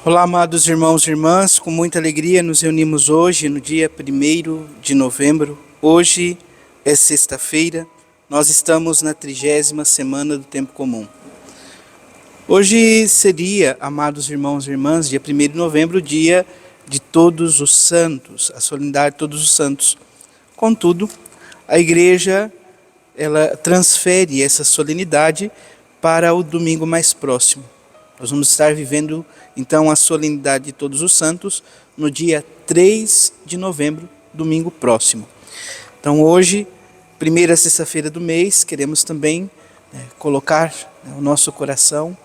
Olá, amados irmãos e irmãs, com muita alegria nos reunimos hoje, no dia 1º de novembro. Hoje é sexta-feira, nós estamos na 30ª semana do Tempo Comum. Hoje seria, amados irmãos e irmãs, dia 1º de novembro, o dia de Todos os Santos, a solenidade de Todos os Santos. Contudo, a Igreja ela transfere essa solenidade para o domingo mais próximo. Nós vamos estar vivendo, então, a solenidade de Todos os Santos no dia 3 de novembro, domingo próximo. Então, hoje, primeira sexta-feira do mês, queremos também colocar o nosso coração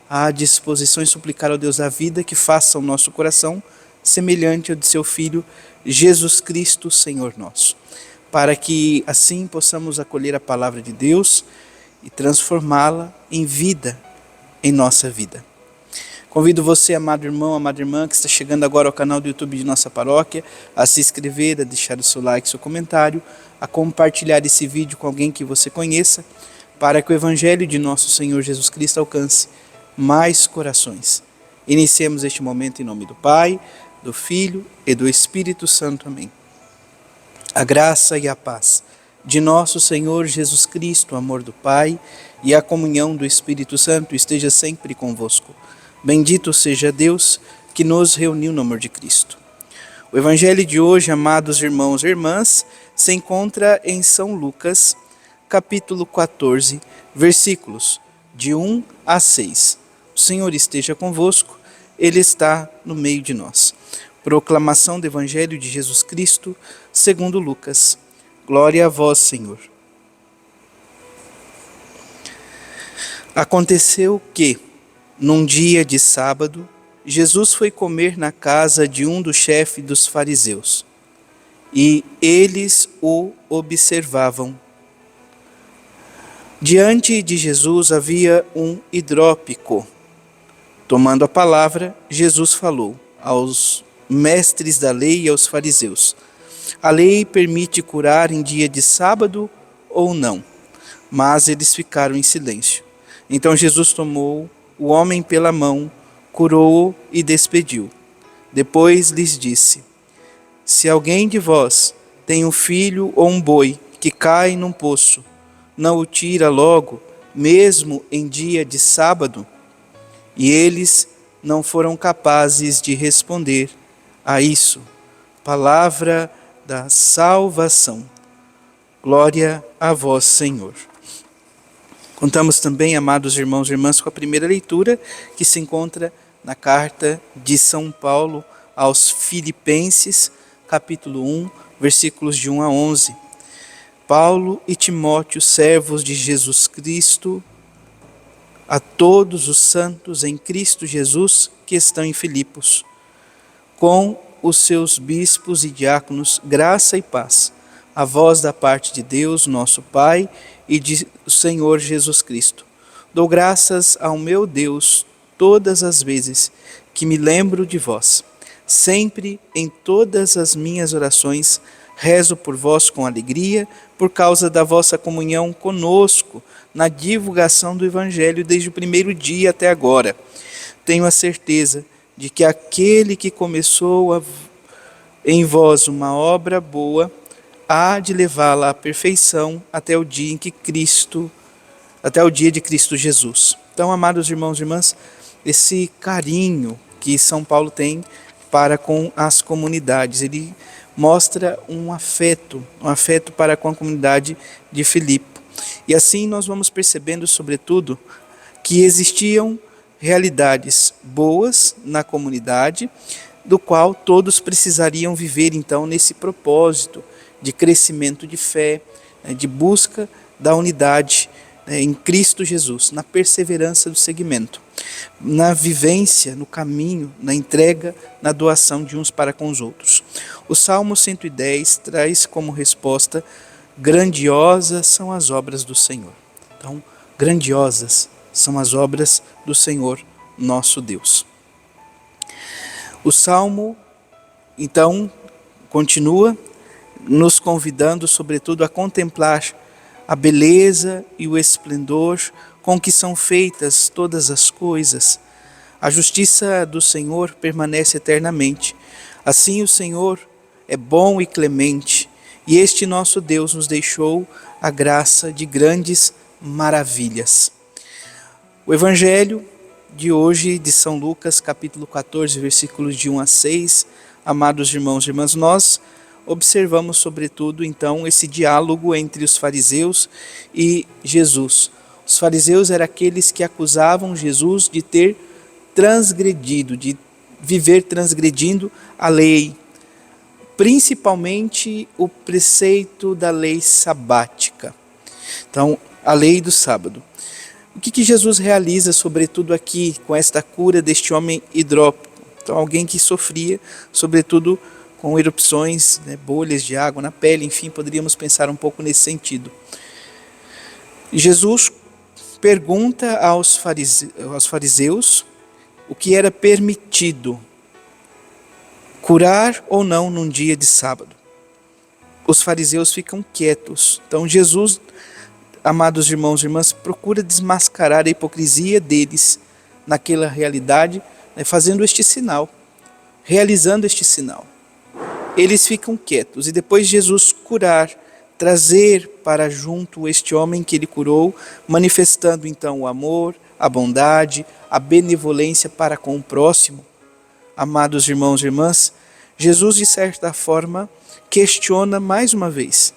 à disposição e suplicar ao Deus da vida que faça o nosso coração semelhante ao de seu Filho, Jesus Cristo, Senhor nosso. Para que, assim, possamos acolher a palavra de Deus e transformá-la em vida em nossa vida. Convido você, amado irmão, amada irmã, que está chegando agora ao canal do YouTube de nossa paróquia, a se inscrever, a deixar o seu like, seu comentário, a compartilhar esse vídeo com alguém que você conheça, para que o Evangelho de nosso Senhor Jesus Cristo alcance mais corações. Iniciemos este momento em nome do Pai, do Filho e do Espírito Santo. Amém. A graça e a paz de nosso Senhor Jesus Cristo, o amor do Pai e a comunhão do Espírito Santo esteja sempre convosco. Bendito seja Deus que nos reuniu no amor de Cristo. O Evangelho de hoje, amados irmãos e irmãs, se encontra em São Lucas, capítulo 14, versículos de 1 a 6. O Senhor esteja convosco, Ele está no meio de nós. Proclamação do Evangelho de Jesus Cristo, segundo Lucas. Glória a vós, Senhor. Aconteceu que, num dia de sábado, Jesus foi comer na casa de um dos chefes dos fariseus, e eles o observavam. Diante de Jesus havia um hidrópico. Tomando a palavra, Jesus falou aos mestres da lei e aos fariseus: a lei permite curar em dia de sábado ou não? Mas eles ficaram em silêncio. Então Jesus tomou o homem pela mão, curou-o e despediu. Depois lhes disse: se alguém de vós tem um filho ou um boi que cai num poço, não o tira logo, mesmo em dia de sábado? E eles não foram capazes de responder a isso. Palavra da salvação. Glória a vós, Senhor. Contamos também, amados irmãos e irmãs, com a primeira leitura que se encontra na carta de São Paulo aos Filipenses, capítulo 1, versículos de 1 a 11. Paulo e Timóteo, servos de Jesus Cristo, a todos os santos em Cristo Jesus que estão em Filipos, com os seus bispos e diáconos, graça e paz, a vós da parte de Deus, nosso Pai, e de Senhor Jesus Cristo. Dou graças ao meu Deus todas as vezes que me lembro de vós. Sempre, em todas as minhas orações, rezo por vós com alegria, por causa da vossa comunhão conosco, na divulgação do Evangelho desde o primeiro dia até agora. Tenho a certeza de que aquele que começou em vós uma obra boa, há de levá-la à perfeição até o dia de Cristo Jesus. Então, amados irmãos e irmãs, esse carinho que São Paulo tem para com as comunidades, ele mostra um afeto para com a comunidade de Filipe. E assim nós vamos percebendo, sobretudo, que existiam realidades boas na comunidade, do qual todos precisariam viver, então, nesse propósito de crescimento de fé, de busca da unidade em Cristo Jesus, na perseverança do seguimento, na vivência, no caminho, na entrega, na doação de uns para com os outros. O Salmo 110 traz como resposta: grandiosas são as obras do Senhor. Então, grandiosas são as obras do Senhor, nosso Deus. O Salmo, então, continua nos convidando, sobretudo, a contemplar a beleza e o esplendor com que são feitas todas as coisas, A justiça do Senhor permanece eternamente. Assim o Senhor é bom e clemente, e este nosso Deus nos deixou a graça de grandes maravilhas. O Evangelho de hoje, de São Lucas, capítulo 14, versículos de 1 a 6, amados irmãos e irmãs, nós observamos sobretudo então esse diálogo entre os fariseus e Jesus. Os fariseus eram aqueles que acusavam Jesus de ter transgredido, de viver transgredindo a lei, principalmente o preceito da lei sabática. Então, a lei do sábado. O que Jesus realiza, sobretudo aqui, com esta cura deste homem hidrópico? Então, alguém que sofria, sobretudo, com erupções, bolhas de água na pele, enfim, poderíamos pensar um pouco nesse sentido. Jesus pergunta aos fariseus o que era permitido, curar ou não num dia de sábado. Os fariseus ficam quietos. Então Jesus, amados irmãos e irmãs, procura desmascarar a hipocrisia deles naquela realidade, fazendo este sinal, realizando este sinal. Eles ficam quietos e depois Jesus curar, trazer para junto este homem que ele curou, manifestando então o amor, a bondade, a benevolência para com o próximo. Amados irmãos e irmãs, Jesus de certa forma questiona mais uma vez.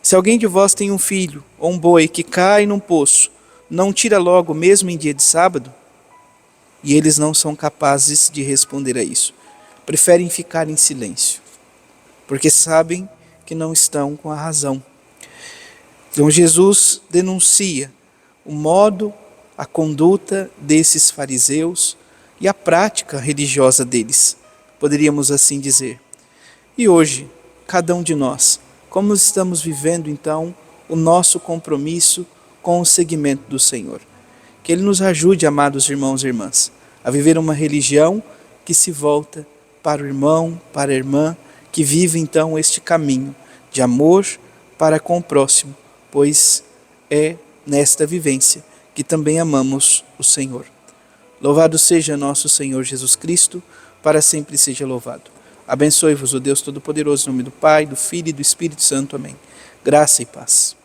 Se alguém de vós tem um filho ou um boi que cai num poço, não tira logo mesmo em dia de sábado? E eles não são capazes de responder a isso. Preferem ficar em silêncio, porque sabem que não estão com a razão. Então Jesus denuncia o modo, a conduta desses fariseus e a prática religiosa deles, poderíamos assim dizer. E hoje, cada um de nós, como estamos vivendo então o nosso compromisso com o seguimento do Senhor? Que Ele nos ajude, amados irmãos e irmãs, a viver uma religião que se volta para o irmão, para a irmã, que vive então este caminho de amor para com o próximo, pois é nesta vivência que também amamos o Senhor. Louvado seja nosso Senhor Jesus Cristo, para sempre seja louvado. Abençoe-vos o Deus Todo-Poderoso, em nome do Pai, do Filho e do Espírito Santo. Amém. Graça e paz.